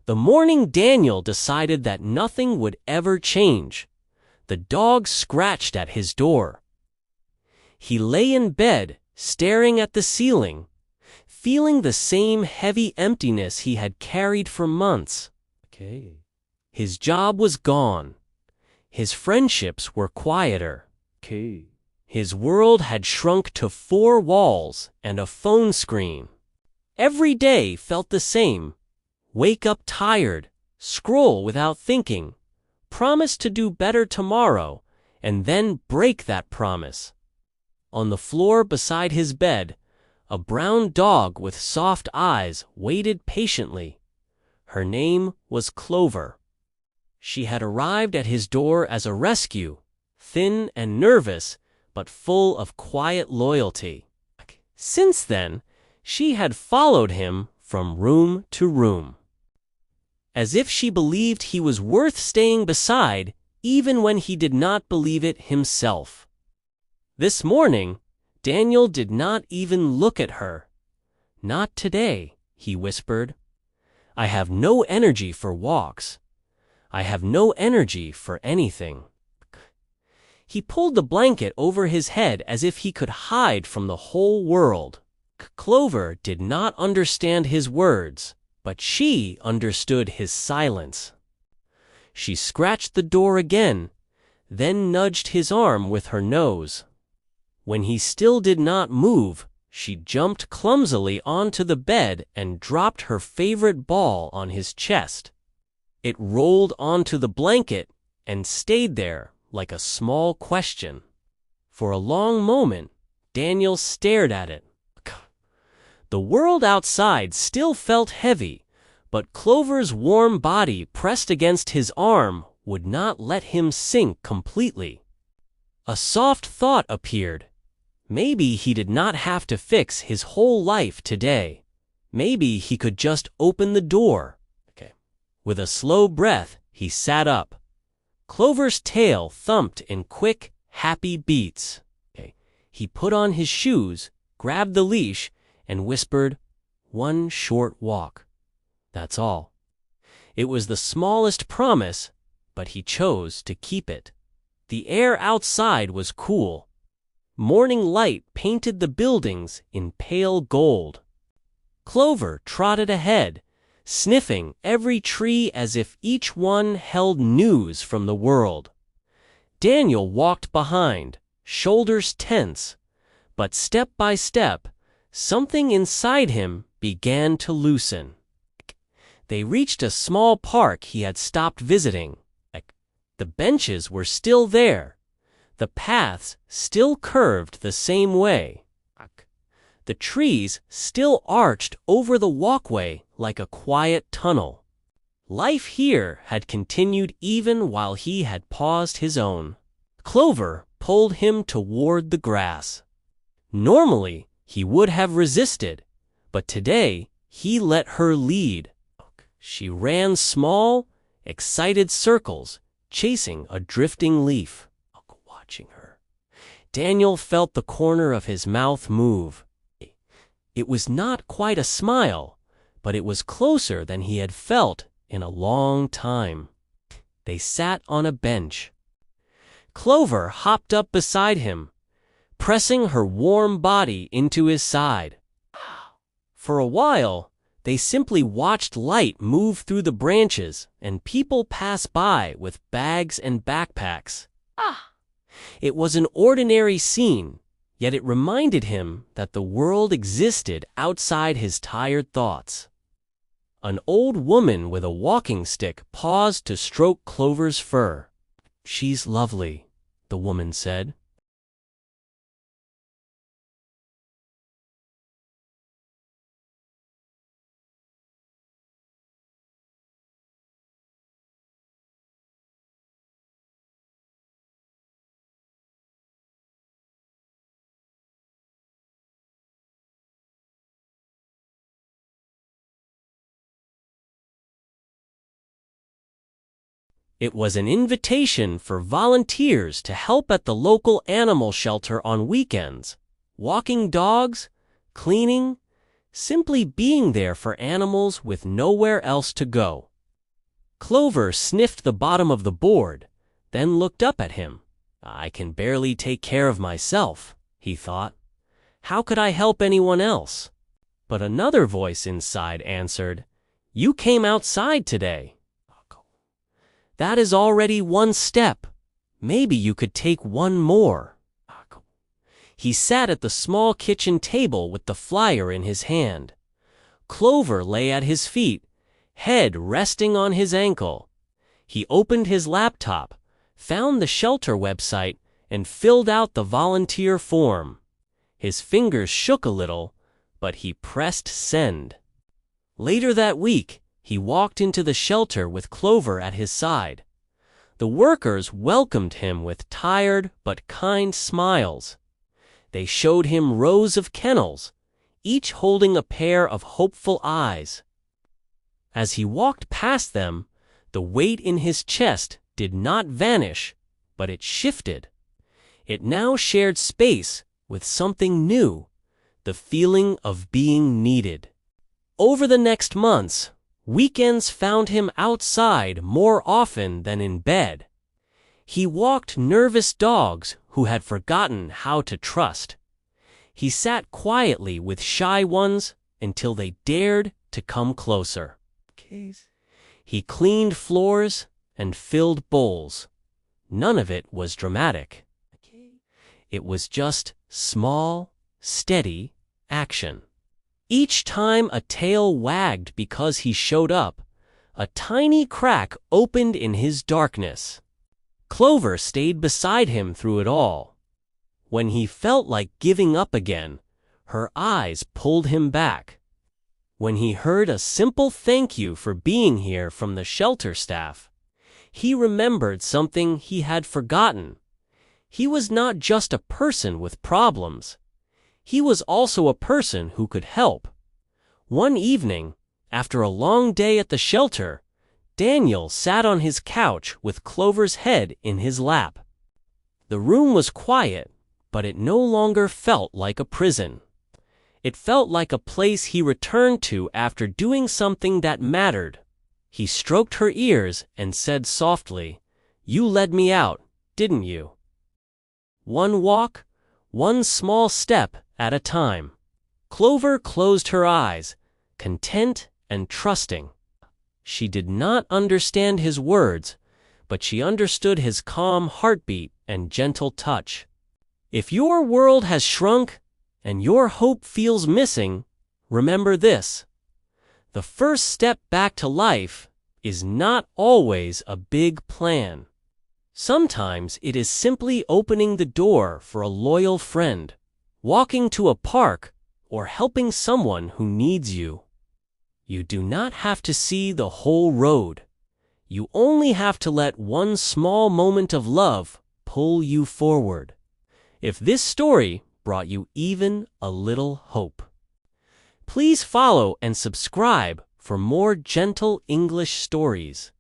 The morning Daniel decided that nothing would ever change. The dog scratched at his door. He lay in bed, staring at the ceiling, feeling the same heavy emptiness he had carried for months. His job was gone. His friendships were quieter. His world had shrunk to 4 walls and a phone screen. Every day felt the same. Wake up tired, scroll without thinking, promise to do better tomorrow, and then break that promise. On the floor beside his bed, a brown dog with soft eyes waited patiently. Her name was Clover. She had arrived at his door as a rescue, thin and nervous, but full of quiet loyalty. Since then, she had followed him from room to room, as if she believed he was worth staying beside, even when he did not believe it himself. This morning, Daniel did not even look at her. "Not today," he whispered. "I have no energy for walks. I have no energy for anything." He pulled the blanket over his head as if he could hide from the whole world. Clover did not understand his words, but she understood his silence. She scratched the door again, then nudged his arm with her nose. When he still did not move, she jumped clumsily onto the bed and dropped her favorite ball on his chest. It rolled onto the blanket and stayed there like a small question. For a long moment, Daniel stared at it. The world outside still felt heavy, but Clover's warm body pressed against his arm would not let him sink completely. A soft thought appeared. Maybe he did not have to fix his whole life today. Maybe he could just open the door. With a slow breath, he sat up. Clover's tail thumped in quick, happy beats. He put on his shoes, grabbed the leash, and whispered, "One short walk. That's all." It was the smallest promise, but he chose to keep it. The air outside was cool. Morning light painted the buildings in pale gold. Clover trotted ahead, sniffing every tree as if each one held news from the world. Daniel walked behind, shoulders tense, but step by step, something inside him began to loosen. They reached a small park he had stopped visiting. The benches were still there. The paths still curved the same way. The trees still arched over the walkway like a quiet tunnel. Life here had continued even while he had paused his own. Clover pulled him toward the grass. Normally, he would have resisted, but today he let her lead. She ran small, excited circles, chasing a drifting leaf. Watching her, Daniel felt the corner of his mouth move. It was not quite a smile, but it was closer than he had felt in a long time. They sat on a bench. Clover hopped up beside him, pressing her warm body into his side. For a while, they simply watched light move through the branches and people pass by with bags and backpacks. It was an ordinary scene, yet it reminded him that the world existed outside his tired thoughts. An old woman with a walking stick paused to stroke Clover's fur. "She's lovely," the woman said. It was an invitation for volunteers to help at the local animal shelter on weekends, walking dogs, cleaning, simply being there for animals with nowhere else to go. Clover sniffed the bottom of the board, then looked up at him. I can barely take care of myself, he thought. How could I help anyone else? But another voice inside answered, You came outside today. That is already one step. Maybe you could take one more. He sat at the small kitchen table with the flyer in his hand. Clover lay at his feet, head resting on his ankle. He opened his laptop, found the shelter website, and filled out the volunteer form. His fingers shook a little, but he pressed send. Later that week, he walked into the shelter with Clover at his side. The workers welcomed him with tired but kind smiles. They showed him rows of kennels, each holding a pair of hopeful eyes. As he walked past them, the weight in his chest did not vanish, but it shifted. It now shared space with something new, the feeling of being needed. Over the next months, weekends found him outside more often than in bed. He walked nervous dogs who had forgotten how to trust. He sat quietly with shy ones until they dared to come closer. He cleaned floors and filled bowls. None of it was dramatic. It was just small, steady action. Each time a tail wagged because he showed up, a tiny crack opened in his darkness. Clover stayed beside him through it all. When he felt like giving up again, her eyes pulled him back. When he heard a simple thank you for being here from the shelter staff, he remembered something he had forgotten. He was not just a person with problems. He was also a person who could help. One evening, after a long day at the shelter, Daniel sat on his couch with Clover's head in his lap. The room was quiet, but it no longer felt like a prison. It felt like a place he returned to after doing something that mattered. He stroked her ears and said softly, You led me out, didn't you? One walk, one small step at a time. Clover closed her eyes, content and trusting. She did not understand his words, but she understood his calm heartbeat and gentle touch. If your world has shrunk and your hope feels missing, remember this. The first step back to life is not always a big plan. Sometimes it is simply opening the door for a loyal friend, walking to a park, or helping someone who needs you. You do not have to see the whole road. You only have to let one small moment of love pull you forward. If this story brought you even a little hope, please follow and subscribe for more gentle English stories.